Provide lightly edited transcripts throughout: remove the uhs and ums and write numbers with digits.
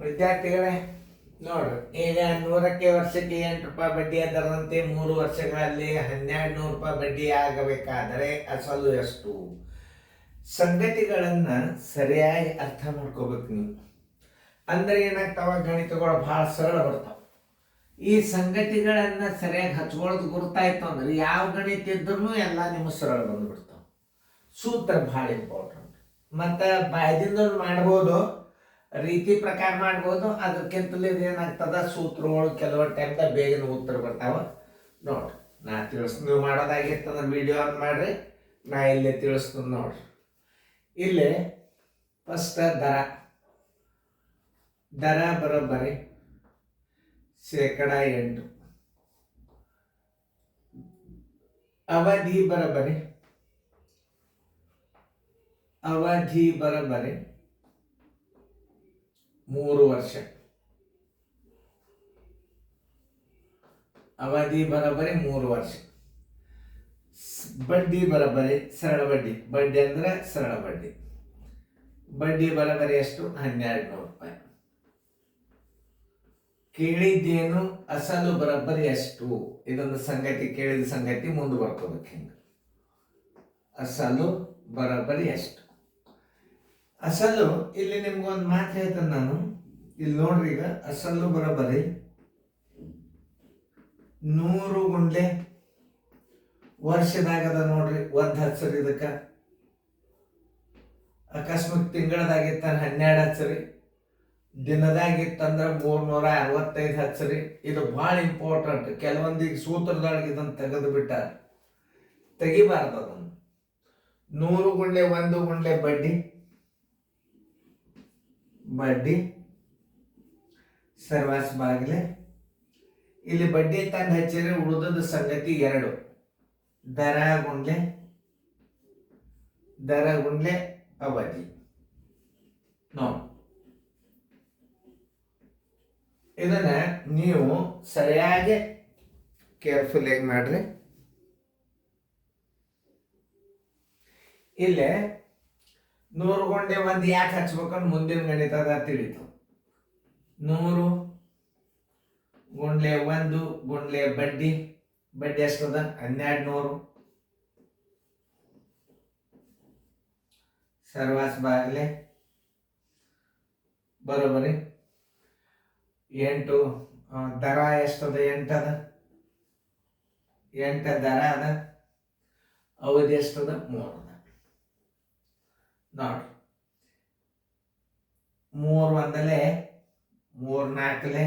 ವಿದ್ಯಾರ್ಥಿಗಳೇ ನೋಡ್ರಿ, ಈಗ 100ಕ್ಕೆ ವರ್ಷಕ್ಕೆ 8 ರೂಪಾಯಿ ಬಡ್ಡಿ ಅದರಂತೆ 3 ವರ್ಷಗಳಲ್ಲಿ 1200 ರೂಪಾಯಿ ಬಡ್ಡಿ ಆಗಬೇಕಾದರೆ ಅಸಲು ಎಷ್ಟು? ಸಂಗತಿಗಳನ್ನ ಸರಿಯಾಗಿ ಅರ್ಥ ಮಾಡ್ಕೋಬೇಕು ನೀವು. ಅಂದ್ರೆ ಏನಾಗ್ತಾವ, ಗಣಿತಗಳು ಬಹಳ ಸರಳ ಬರ್ತಾವ. ಈ ಸಂಗತಿಗಳನ್ನ ಸರಿಯಾಗಿ ಹಚ್ಕೊಳ್ಳೋದು ಗುರ್ತಾಯ್ತು ಅಂದ್ರೆ ಯಾವ ಗಣಿತ ಇದ್ರೂ ಎಲ್ಲ ನಿಮ್ಮ ಸರಳ ಬಂದ್ಬಿಡ್ತಾವ. ಸೂತ್ರ ಬಹಳ ಇಂಪಾರ್ಟೆಂಟ್. ಮತ್ತು ಬಾಯ್ದಿಂದ ಮಾಡ್ಬೋದು, ರೀತಿ ಪ್ರಕಾರ ಮಾಡ್ಬೋದು. ಅದಕ್ಕಿಂತಲೇ ಏನಾಗ್ತದ, ಸೂತ್ರಗಳು ಕೆಲವು ಟೈಮ್ದಾಗ ಬೇಗನೆ ಉತ್ತರ ಬರ್ತಾವ. ನೋಡ್ರಿ, ನಾ ತಿಳಿಸ್ತೀನಿ. ನೀವು ಮಾಡೋದಾಗಿರ್ತಂದ್ರೆ ವಿಡಿಯೋ ಆನ್ ಮಾಡ್ರಿ, ನಾ ಇಲ್ಲೇ ತಿಳಿಸ್ತೀನಿ ನೋಡ್ರಿ. ಇಲ್ಲಿ ಫಸ್ಟ್ ದರ ಬರೋಬ್ಬರಿ 8%. ಅವಧಿ ಬರೋಬ್ಬರಿ 3 ವರ್ಷ. ಅವಧಿ ಬರೋಬ್ಬರಿ 3 ವರ್ಷ. ಬಡ್ಡಿ ಬರೋಬ್ಬರಿ ಸರಳ ಬಡ್ಡಿ. ಬಡ್ಡಿ ಅಂದ್ರೆ ಸರಳ ಬಡ್ಡಿ. ಬಡ್ಡಿ ಬರೋಬ್ಬರಿ ಎಷ್ಟು? 1200 ರೂಪಾಯಿ. ಕೇಳಿದ್ದೇನು? ಅಸಲು ಬರೋಬ್ಬರಿ ಎಷ್ಟು? ಇದೊಂದು ಸಂಗತಿ, ಕೇಳಿದ ಸಂಗತಿ ಮುಂದೆ ಬರ್ಕೋಬೇಕು. ಹಿಂಗ ಅಸಲು ಬರೋಬ್ಬರಿ ಎಷ್ಟು? ಅಸಲು ಇಲ್ಲಿ ನಿಮ್ಗೊಂದು ಮಾತು ಹೇಳ್ತೇನೆ ನಾನು. ಇಲ್ಲಿ ನೋಡ್ರಿ, ಈಗ ಅಸಲು ಬರೋಬ್ಬರಿ 100 ಗುಂಡ್ಲೆ ವರ್ಷದಾಗದ ನೋಡ್ರಿ. ಒಂದು ಹಚ್ಚರಿ ಇದಕ್ಕೆ. ಅಕಸ್ಮಾತ್ ತಿಂಗಳದಾಗಿತ್ತ 12 ಹಚ್ಚರಿ, ದಿನದಾಗಿತ್ತಂದ್ರೆ 365 ಹಚ್ಚರಿ. ಇದು ಭಾಳ ಇಂಪಾರ್ಟೆಂಟ್. ಕೆಲವೊಂದಿಗೆ ಸೂತ್ರದೊಳಗೆ ಇದನ್ನು ತೆಗೆದು ಬಿಟ್ಟಾರ, ತೆಗಿಬಾರ್ದು ಅದನ್ನು. 100 ಗುಂಡ್ಲೆ 1 ಗುಂಡ್ಲೆ ಬಡ್ಡಿ ಸರ್ವಾಸ್ ಬಾಗಿಲೆ. ಇಲ್ಲಿ ಬಡ್ಡಿ ತಂದು ಹಚ್ಚಿದ್ರೆ ಉಳಿದದ ಸಂಗತಿ 2. ದರ ಗುಂಡ್ಲೆ ಅವಧಿ. ನೋಡಿ, ಇದನ್ನ ನೀವು ಸರಿಯಾಗಿ ಕೇರ್ಫುಲ್ ಆಗಿ ಮಾಡ್ರಿ. ಇಲ್ಲೇ 100 ಗುಂಡ್ಲೆ 1 ಯಾಕೆ ಹಚ್ಬೇಕಂದ್ರೆ ಮುಂದಿನ ಗಣಿತದ ತಿಳಿತು. 100 ಗುಂಡ್ಲೆ 1 ಗುಂಡ್ಲೆ ಬಡ್ಡಿ ಎಷ್ಟದ? 1200. ಸರ್ವಾಸ್ ಬಾಗಿಲೆ ಬರೋಬರಿ 8. ದರ ಎಷ್ಟದ? 8 ಅದ. 8 ದರ ಅದ. ಅವಧಿ ಎಷ್ಟದ? 3 ಅದ. ನೋಡ್ರಿ, 3 1 3 4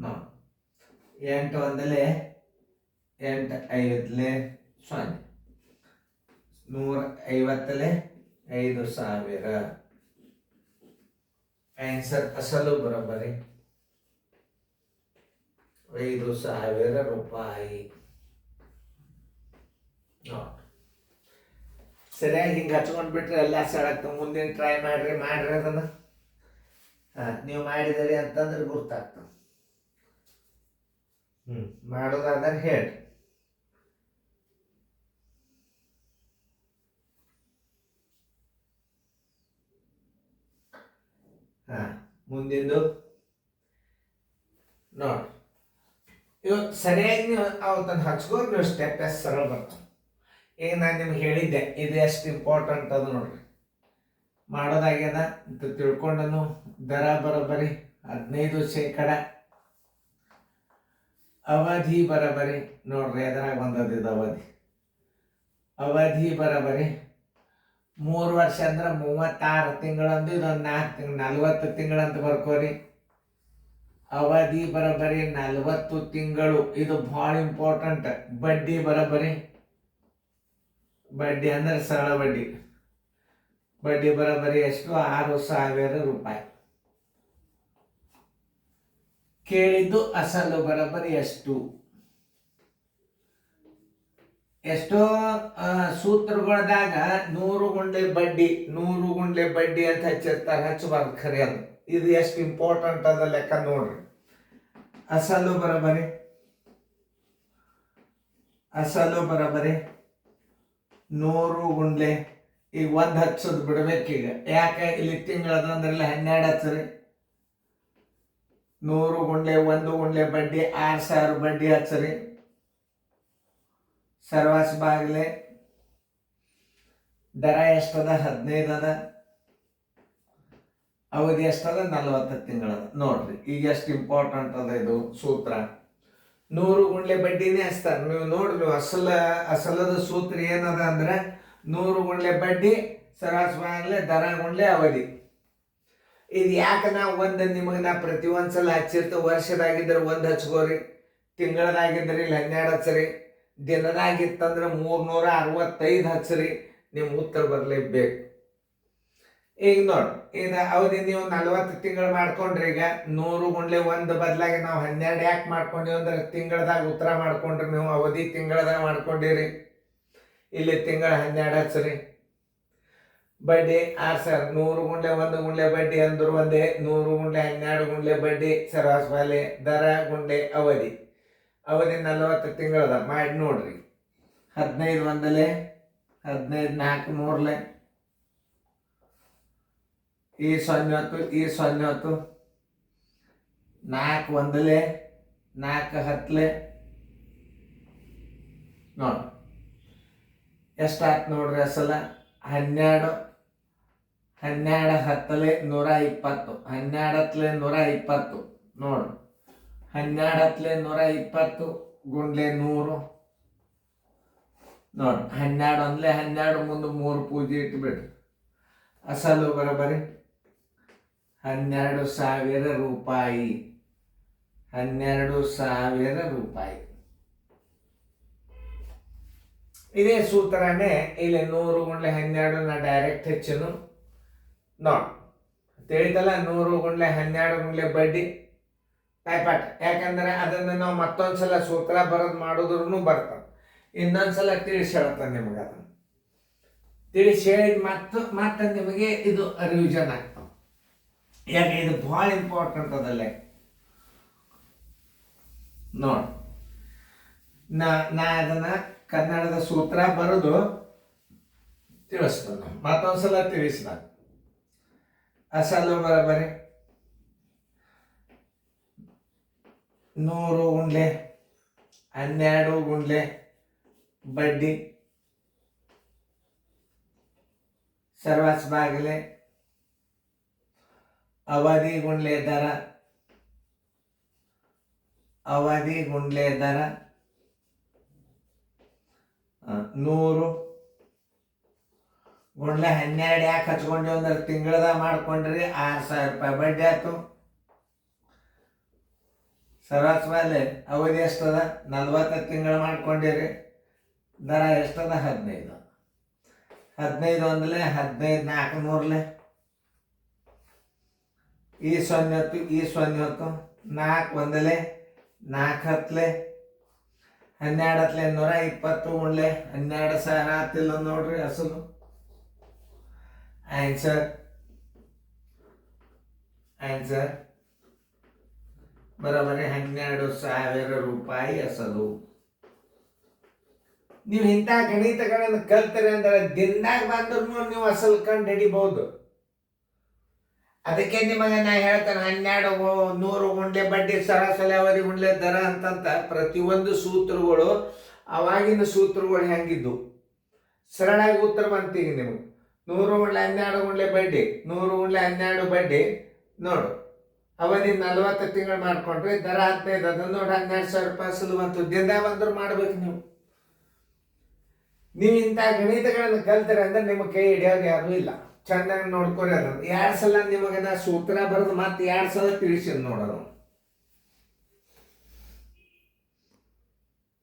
ನೋಡಿ, 8 1 8 5 0. 150 5000. ಆನ್ಸರ್ ಅಸಲು ಬರೋಬ್ಬರಿ 5000 ರೂಪಾಯಿ. ಸರಿಯಾಗಿ ಹಿಂಗೆ ಹಚ್ಕೊಂಡು ಬಿಟ್ರೆ ಎಲ್ಲ ಸಳಾಗ್ತವೆ. ಮುಂದಿನ ಟ್ರೈ ಮಾಡ್ರಿ ಅದನ್ನ. ನೀವು ಮಾಡಿದಿರಿ ಅಂತಂದ್ರೆ ಗುರ್ತಾಗ್ತದೆ. ಮಾಡೋದಾದ್ರೆ ಹೇಳಿ. ಮುಂದಿಂದು ನೋಡಿ. ಇವತ್ತು ಸರಿಯಾಗಿ ನೀವು ಅವತ್ತನ್ನು ಹಚ್ಕೊಂಡು ನೀವು ಸ್ಟೆಪ್ ಸರಳ ಬರ್ತವೆ. ಈಗ ನಾನು ನಿಮ್ಗೆ ಹೇಳಿದ್ದೆ ಇದು ಎಷ್ಟು ಇಂಪಾರ್ಟೆಂಟ್ ಅದು ನೋಡ್ರಿ. ಮಾಡೋದಾಗ್ಯದ ಅಂತ ತಿಳ್ಕೊಂಡನು. ದರ ಬರೋಬ್ಬರಿ 15%. ಅವಧಿ ಬರೋಬ್ಬರಿ ನೋಡ್ರಿ, ಎದ್ರಾಗ ಬಂದದ್ದು ಅವಧಿ ಬರೋಬ್ಬರಿ 3 ವರ್ಷ ಅಂದ್ರೆ 36 ತಿಂಗಳಂದು. ಇದೊಂದು 4 ತಿಂಗಳು 40 ತಿಂಗಳಂತ ಬರ್ಕೋರಿ. ಅವಧಿ ಬರೋಬ್ಬರಿ 40 ತಿಂಗಳು. ಇದು ಭಾಳ ಇಂಪಾರ್ಟೆಂಟ್. ಬಡ್ಡಿ ಬರೋಬ್ಬರಿ, ಬಡ್ಡಿ ಅಂದ್ರೆ ಸರಳ ಬಡ್ಡಿ ಬರೋಬ್ಬರಿ ಎಷ್ಟು? 6000 ರೂಪಾಯಿ. ಕೇಳಿದ್ದು ಅಸಲು ಬರೋಬ್ಬರಿ ಎಷ್ಟು? ಎಷ್ಟೋ ಸೂತ್ರಗಳದಾಗ 100 ಗುಂಡ್ಲೆ ಬಡ್ಡಿ ಅಂತ ಹಚ್ಚಿರ್ತಾರೆ. ಹಚ್ಚಬಾರ್ದು, ಖರೆ ಅದು. ಇದು ಎಷ್ಟು ಇಂಪಾರ್ಟೆಂಟ್ ಅದ ಲೆಕ್ಕ ನೋಡ್ರಿ. ಅಸಲು ಬರೋಬ್ಬರಿ 100 ಗುಂಡ್ಲೆ ಈಗ ಒಂದು ಹಚ್ಚೋದು ಬಿಡ್ಬೇಕೀಗ. ಯಾಕೆ ಇಲ್ಲಿ ತಿಂಗಳದ ಅಂದ್ರೆ ಇಲ್ಲಿ 12 ಹಚ್ಚ್ರಿ. 100 ಗುಂಡ್ಲೆ 1 ಗುಂಡ್ಲೆ ಬಡ್ಡಿ 6000 ಬಡ್ಡಿ ಹಚ್ಚ್ರಿ. ಸರ್ವಾಸ್ ಬಾಗಿಲೆ ದರ ಎಷ್ಟದ? 15 ಅದ. ಅವಧಿ ಎಷ್ಟದ? 40 ತಿಂಗಳದ. ನೋಡ್ರಿ ಈಗ ಎಷ್ಟು ಇಂಪಾರ್ಟೆಂಟ್ ಅದ ಇದು ಸೂತ್ರ. 100 ಗುಂಡ್ಲೆ ಬಡ್ಡಿನೇ ಹಚ್ತಾರೆ. ನೀವು ನೋಡ್ರಿ ಅಸಲದ ಸೂತ್ರ ಏನದ ಅಂದ್ರೆ 100 ಗುಂಡ್ಲೆ ಬಡ್ಡಿ ಸರ್ವಾಸ್ ಬಾಗಿಲೆ ದರ ಗುಂಡ್ಲೆ ಅವಧಿ. ಇದು ಯಾಕೆ ನಾವು ನಿಮಗೆ ನಾ ಪ್ರತಿ ಒಂದ್ಸಲ ಹಚ್ಚಿರ್ತ. ವರ್ಷದಾಗಿದ್ರೆ 1 ಹಚ್ಕೋರಿ, ತಿಂಗಳದಾಗಿದ್ರೆ ಇಲ್ಲಿ 12 ಹಚ್ಚ್ರಿ, ದಿನದಾಗಿತ್ತಂದ್ರೆ 365 ಹಚ್ಚ್ರಿ. ನಿಮ್ಮ ಉತ್ತರ ಬರಲೇಬೇಕು. ಈಗ ನೋಡಿ, ಇದು ಅವಧಿ ನೀವು 40 ತಿಂಗಳು ಮಾಡ್ಕೊಂಡ್ರಿ. ಈಗ 100 ಗುಂಡ್ಲೆ 1 ಬದಲಾಗಿ ನಾವು 12 ಯಾಕೆ ಮಾಡ್ಕೊಂಡಿವಿ ಅಂದ್ರೆ ತಿಂಗಳದಾಗ ಉತ್ತರ ಮಾಡ್ಕೊಂಡ್ರಿ. ನೀವು ಅವಧಿ ತಿಂಗಳದಾಗ ಮಾಡ್ಕೊಂಡಿರಿ. ಇಲ್ಲಿ ತಿಂಗಳ 12 ಹಚ್ಚ್ರಿ. ಬಡ್ಡಿ 6000. 100 ಗುಂಡ್ಲೆ 1 ಗುಂಡ್ಲೆ ಬಡ್ಡಿ ಅಂದ್ರು ಒಂದೇ. 100 ಗುಂಡ್ಲೆ 12 ಗುಂಡ್ಲೆ ಬಡ್ಡಿ ಸರ್ವಾಸ್ ಬಾಲೆ ದರ ಗುಂಡ್ಲೆ ಅವಧಿ. ಅವಧಿ 40 ತಿಂಗಳದ ಮಾಡಿ ನೋಡ್ರಿ. 15 ಒಂದಲೆ 15 4 3ಲೆ ಈ 0 ಈ 0 4 ಒಂದಲೆ 4 10ಲೆ ನೋಡಿ ಎಷ್ಟಾಯ್ತು ನೋಡ್ರಿ. ಅಸಲ 12 12 10ಲೆ 120. 12 ಹತ್ಲೆ 120 ನೋಡ್ರಿ. 12 ಹತ್ಲೆ 120 ಗುಂಡ್ಲೆ 100 ನೋಡಿ. 12 ಒಂದ್ಲೆ 12 ಮುಂದೆ 3 ಪೂಜೆ ಇಟ್ಬಿಡ್ರಿ. ಅಸಲು ಬರೋಬರಿ 12,000 ರೂಪಾಯಿ. 12,000 ರೂಪಾಯಿ. ಇದೇ ಸೂತ್ರನೇ ಇಲ್ಲಿ 100 ಗುಂಡ್ಲೆ 12 ನಾ ಡೈರೆಕ್ಟ್ ಹೆಚ್ಚನು ನೋಡಿ ತಿಳಿತಲ್ಲ. 100 ಗುಂಡ್ಲೆ 12 ಗುಂಡ್ಲೆ ಬಡ್ಡಿ ಟೈಪಾಟ್. ಯಾಕಂದ್ರೆ ಅದನ್ನು ನಾವು ಮತ್ತೊಂದ್ಸಲ ಸೂತ್ರ ಬರೋದು ಮಾಡಿದ್ರು ಬರ್ತದೆ. ಇನ್ನೊಂದ್ಸಲ ತಿಳಿಸಿ ಹೇಳ್ತಾನೆ ನಿಮಗೆ. ಅದನ್ನು ತಿಳಿಸಿ ಹೇಳಿದ ಮತ್ತೆ ನಿಮಗೆ ಇದು ರಿವಿಷನ್ ಆಗ್ತಾವೆ. ಯಾಕೆ ಇದು ಭಾಳ ಇಂಪಾರ್ಟೆಂಟ್ ಅದಲ್ಲೇ ನೋಡಿ. ನಾ ಅದನ್ನ ಕನ್ನಡದ ಸೂತ್ರ ಬರೋದು ತಿಳಿಸ್ತಾನೆ. ಮತ್ತೊಂದ್ಸಲ ತಿಳಿಸಿದ ಅಸಲು ಬರೋಬರಿ 100 ಗುಂಡ್ಲೆ 12 ಗುಂಡ್ಲೆ ಬಡ್ಡಿ ಸರ್ವಾಸ್ ಬಾಗಿಲೆ ಅವಧಿ ಗುಂಡ್ಲೆ ದರ. ಅವಧಿ ಗುಂಡ್ಲೆ ದರ 100 ಗುಂಡ್ಲೆ 12 ಯಾಕೆ ಹಚ್ಕೊಂಡ್ವಿ ಅಂದ್ರೆ ತಿಂಗಳದ ಮಾಡ್ಕೊಂಡ್ರಿ. 6000 ರೂಪಾಯಿ ಬಡ್ಡಿ ಆಯ್ತು. ಸರ್ವಾಸ್ ಬಾಲೆ ಅವಧಿ ಎಷ್ಟದ? 40 ತಿಂಗಳು ಮಾಡ್ಕೊಂಡಿರಿ. ದರ ಎಷ್ಟದ? 15. 15 ಒಂದಲೆ 15 4 3ಲೆ ಈ 0 ಈ 0 4 ಒಂದಲೆ 4 10ಲೆ 12 ಹತ್ಲೆ 120 ಉಣ್ಲೆ 12,000 ಆತಿಲ್ಲ ನೋಡ್ರಿ. ಅಸಲು ಆನ್ಸರ್ ಬರೋಬರಿ 12,000 ರೂಪಾಯಿ ಅಸಲು. ನೀವು ಇಂಥ ಗಣಿತಗಳನ್ನು ಕಲ್ತೀರಿ ಅಂದ್ರೆ ದಿನದಾಗ ಬಂದ್ರು ನೀವು ಅಸಲು ಕಂಡು ಹಿಡಿಬಹುದು. ಅದಕ್ಕೆ ನಿಮಗೆ ನಾ ಹೇಳ್ತೇನೆ 100 ಗುಂಡ್ಲೆ ಬಡ್ಡಿ ಸರಾಸರಿ ಅವಧಿ ಗುಂಡ್ಲೆ ದರ ಅಂತಂತ ಪ್ರತಿಯೊಂದು ಸೂತ್ರಗಳು ಅವಾಗಿನ ಸೂತ್ರಗಳು ಹೆಂಗಿದ್ದು ಸರಳಾಗಿ ಉತ್ತರ ಬಂತೀಗ ನಿಮಗೆ. 100 ಗುಂಡ್ಲೆ 12 ಗುಂಡ್ಲೆ ಬಡ್ಡಿ 100 ಗುಂಡ್ಲೆ 12 ಬಡ್ಡಿ ನೋಡು. ಅವಧಿ 40 ತಿಂಗಳು ಮಾಡ್ಕೊಂಡ್ರಿ. ದರ 15 ಅದ ನೋಡಿ. 12,000 ರೂಪಾಯಿ ಅಸಲು ಬಂತು. ದಿನದಾಗ ಬಂದ್ರು ಮಾಡ್ಬೇಕು ನೀವು. ನೀವು ಇಂಥ ಗಣಿತಗಳನ್ನು ಕಲ್ತೀರ ಅಂದ್ರೆ ನಿಮ್ಮ ಕೈ ಹಿಡಿಯೋದು ಯಾರು ಇಲ್ಲ. ಚೆನ್ನಾಗಿ ನೋಡ್ಕೊರಿ. ಅದನ್ನು 2 ಸಲ ನಿಮಗೆ ನಾ ಸೂತ್ರ ಬರೋದು ಮತ್ತೆ 2 ಸಲ ತಿಳಿಸಿ ನೋಡೋದು.